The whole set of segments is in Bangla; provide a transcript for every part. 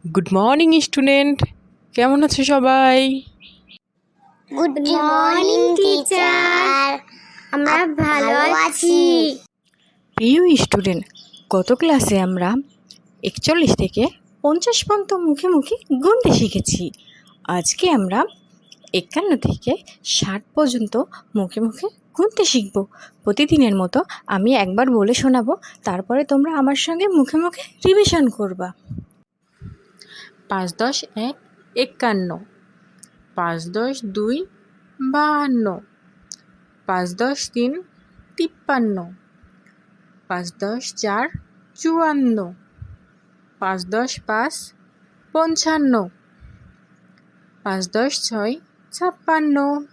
গুড মর্নিং স্টুডেন্ট, কেমন আছো সবাই? গুড মর্নিং টিচার, আমরা ভালো আছি। প্রিয় স্টুডেন্ট, গত ক্লাসে আমরা 41 থেকে 50 পর্যন্ত মুখে মুখে গুনতে শিখেছি। আজকে আমরা 51 থেকে 60 পর্যন্ত মুখে মুখে গুনতে শিখব। প্রতিদিনের মতো আমি একবার বলে শোনাবো, তারপরে তোমরা আমার সঙ্গে মুখে মুখে রিভিশন করবা। 5 10 1 51, 5 10 2 52, 5 10 3 53, 5 10 4 54, 5 10 5 55, 5 10 6 56,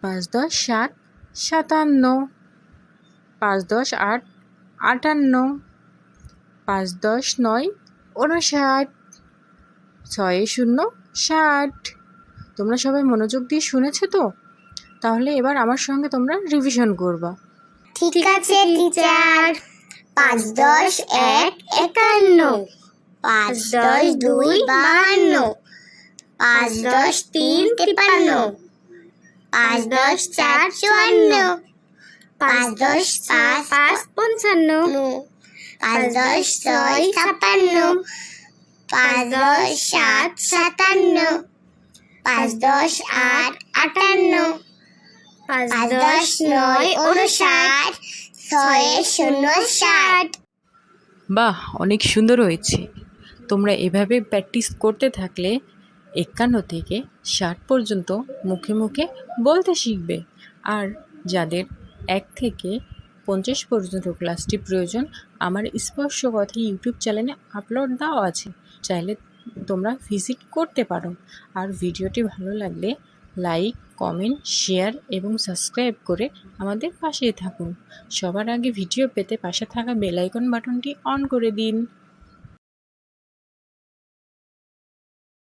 5 10 7 57, 5 10 8 58, 5 10 9 59, 6 0 60। তোমরা সবাই মনোযোগ দিয়ে শুনেছো তো? তাহলে এবার আমার সঙ্গে তোমরা রিভিশন করবা। ঠিক আছে টিচার। 5 10 1 51, 5 10 2 52, 5 10 3 53, 5 10 4 54, 5 10 5 55, 5 10 6 56, 5 10 7 57, 5 10 8 58, 5 10 9 59, 6 0 60। বাহ, অনেক সুন্দর হয়েছে। তোমরা এভাবে প্র্যাকটিস করতে থাকলে 51 থেকে 60 পর্যন্ত মুখে মুখে বলতে শিখবে। আর যাদের 1 থেকে 50 পর্যন্ত ক্লাসটি প্রয়োজন, আমার স্পর্শ কথা ইউটিউব চ্যানেলে আপলোড দেওয়া আছে, চাইলে তোমরা ভিজিট করতে পারো। আর ভিডিওটি ভালো লাগলে লাইক, কমেন্ট, শেয়ার এবং সাবস্ক্রাইব করে আমাদের পাশেই থাকুন। সবার আগে ভিডিও পেতে পাশে থাকা বেল আইকন বাটনটি অন করে দিন।